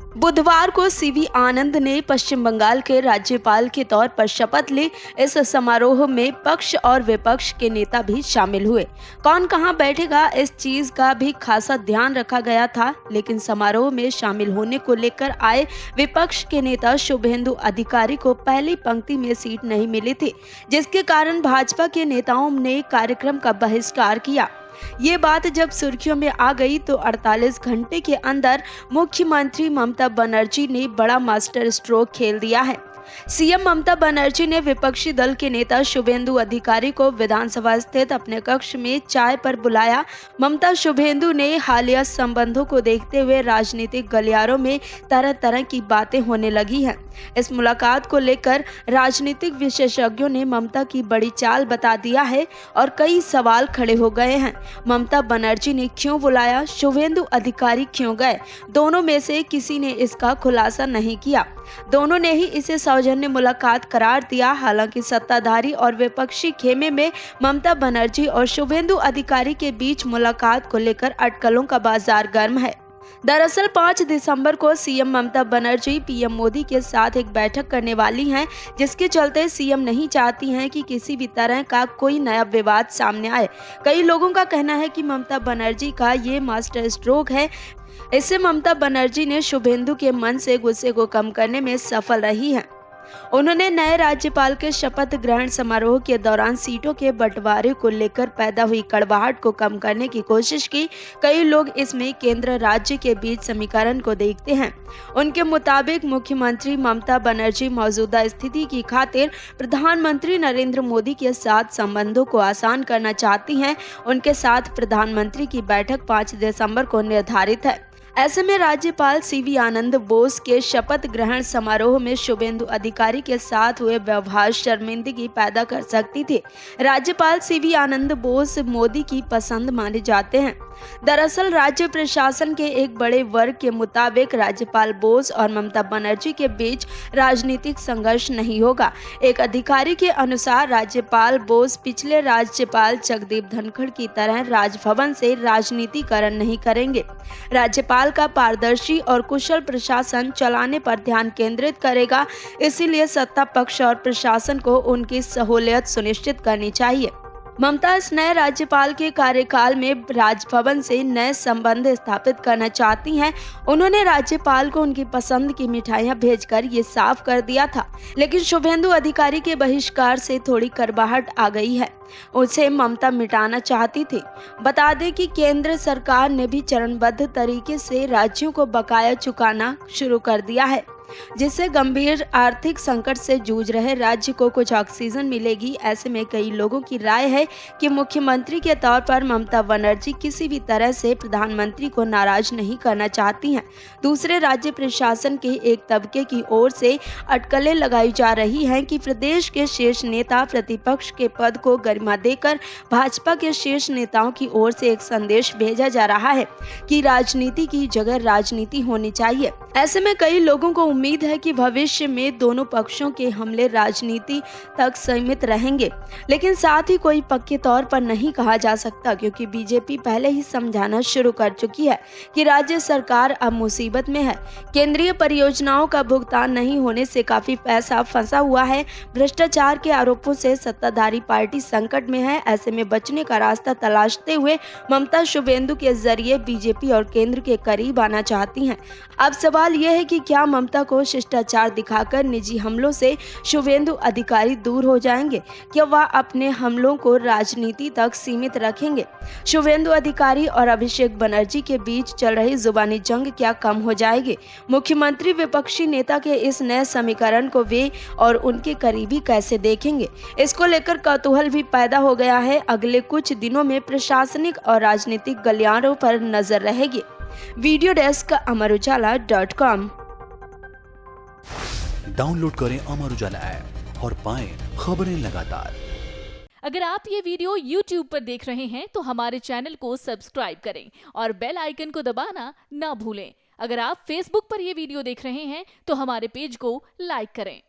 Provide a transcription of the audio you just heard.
बुधवार को सीवी आनंद ने पश्चिम बंगाल के राज्यपाल के तौर पर शपथ ली। इस समारोह में पक्ष और विपक्ष के नेता भी शामिल हुए। कौन कहां बैठेगा इस चीज का भी खासा ध्यान रखा गया था, लेकिन समारोह में शामिल होने को लेकर आए विपक्ष के नेता शुभेंदु अधिकारी को पहली पंक्ति में सीट नहीं मिली थी, जिसके कारण भाजपा के नेताओं ने कार्यक्रम का बहिष्कार किया। ये बात जब सुर्खियों में आ गई तो 48 घंटे के अंदर मुख्यमंत्री ममता बनर्जी ने बड़ा मास्टर स्ट्रोक खेल दिया है। सीएम ममता बनर्जी ने विपक्षी दल के नेता शुभेंदु अधिकारी को विधानसभा स्थित अपने कक्ष में चाय पर बुलाया। ममता शुभेंदु ने हालिया संबंधों को देखते हुए राजनीतिक गलियारों में तरह तरह की बातें होने लगी हैं। इस मुलाकात को लेकर राजनीतिक विशेषज्ञों ने ममता की बड़ी चाल बता दिया है और कई सवाल खड़े हो गए हैं। ममता बनर्जी ने क्यों बुलाया, शुभेंदु अधिकारी क्यों गए? दोनों में से किसी ने इसका खुलासा नहीं किया। दोनों ने ही इसे सौजन्य मुलाकात करार दिया। हालांकि सत्ताधारी और विपक्षी खेमे में ममता बनर्जी और शुभेंदु अधिकारी के बीच मुलाकात को लेकर अटकलों का बाजार गर्म है। दरअसल 5 दिसंबर को सीएम ममता बनर्जी पीएम मोदी के साथ एक बैठक करने वाली हैं, जिसके चलते सीएम नहीं चाहती हैं कि किसी भी तरह का कोई नया विवाद सामने आए। कई लोगों का कहना है कि ममता बनर्जी का ये मास्टर स्ट्रोक है। इससे ममता बनर्जी ने शुभेंदु के मन से गुस्से को कम करने में सफल रही हैं। उन्होंने नए राज्यपाल के शपथ ग्रहण समारोह के दौरान सीटों के बंटवारे को लेकर पैदा हुई कड़वाहट को कम करने की कोशिश की। कई लोग इसमें केंद्र राज्य के बीच समीकरण को देखते हैं। उनके मुताबिक मुख्यमंत्री ममता बनर्जी मौजूदा स्थिति की खातिर प्रधानमंत्री नरेंद्र मोदी के साथ संबंधों को आसान करना चाहती हैं। उनके साथ प्रधानमंत्री की बैठक 5 दिसंबर को निर्धारित है। ऐसे में राज्यपाल सीवी आनंद बोस के शपथ ग्रहण समारोह में शुभेंदु अधिकारी के साथ हुए व्यवहार शर्मिंदगी पैदा कर सकती थी। राज्यपाल सीवी आनंद बोस मोदी की पसंद माने जाते हैं। दरअसल राज्य प्रशासन के एक बड़े वर्ग के मुताबिक राज्यपाल बोस और ममता बनर्जी के बीच राजनीतिक संघर्ष नहीं होगा। एक अधिकारी के अनुसार राज्यपाल बोस पिछले राज्यपाल जगदीप धनखड़ की तरह राजभवन से राजनीतिकरण नहीं करेंगे। राज्यपाल का पारदर्शी और कुशल प्रशासन चलाने पर ध्यान केंद्रित करेगा। इसीलिए सत्ता पक्ष और प्रशासन को उनकी सहूलियत सुनिश्चित करनी चाहिए। ममता इस नए राज्यपाल के कार्यकाल में राजभवन से नए संबंध स्थापित करना चाहती हैं। उन्होंने राज्यपाल को उनकी पसंद की मिठाइयां भेजकर ये साफ कर दिया था, लेकिन शुभेंदु अधिकारी के बहिष्कार से थोड़ी कड़वाहट आ गई है। उसे ममता मिटाना चाहती थी। बता दें कि केंद्र सरकार ने भी चरणबद्ध तरीके से राज्यों को बकाया चुकाना शुरू कर दिया है, जिससे गंभीर आर्थिक संकट से जूझ रहे राज्य को कुछ ऑक्सीजन मिलेगी। ऐसे में कई लोगों की राय है कि मुख्यमंत्री के तौर पर ममता बनर्जी किसी भी तरह से प्रधानमंत्री को नाराज नहीं करना चाहती हैं। दूसरे राज्य प्रशासन के एक तबके की ओर से अटकलें लगाई जा रही हैं कि प्रदेश के शीर्ष नेता प्रतिपक्ष के पद को गरिमा देकर भाजपा के शीर्ष नेताओं की ओर से एक संदेश भेजा जा रहा है कि राजनीति की जगह राजनीति होनी चाहिए। ऐसे में कई लोगों को उम्मीद है कि भविष्य में दोनों पक्षों के हमले राजनीति तक सीमित रहेंगे, लेकिन साथ ही कोई पक्के तौर पर नहीं कहा जा सकता, क्योंकि बीजेपी पहले ही समझाना शुरू कर चुकी है कि राज्य सरकार अब मुसीबत में है। केंद्रीय परियोजनाओं का भुगतान नहीं होने से काफी पैसा फंसा हुआ है। भ्रष्टाचार के आरोपों से सत्ताधारी पार्टी संकट में है। ऐसे में बचने का रास्ता तलाशते हुए ममता शुभेंदु के जरिए बीजेपी और केंद्र के करीब आना चाहती हैं। अब सवाल यह है कि क्या ममता को शिष्टाचार दिखाकर निजी हमलों से शुभेंदु अधिकारी दूर हो जाएंगे? क्या वह अपने हमलों को राजनीति तक सीमित रखेंगे? शुभेंदु अधिकारी और अभिषेक बनर्जी के बीच चल रही जुबानी जंग क्या कम हो जाएगी? मुख्यमंत्री विपक्षी नेता के इस नए समीकरण को वे और उनके करीबी कैसे देखेंगे? इसको लेकर कौतूहल भी पैदा हो गया है। अगले कुछ दिनों में प्रशासनिक और राजनीतिक गलियारों पर नजर रहेगी। Video desk amarujala.com। डाउनलोड करें अमर उजाला ऐप और पाएं खबरें लगातार। अगर आप ये वीडियो YouTube पर देख रहे हैं तो हमारे चैनल को सब्सक्राइब करें और बेल आइकन को दबाना ना भूलें। अगर आप Facebook पर ये वीडियो देख रहे हैं तो हमारे पेज को लाइक करें।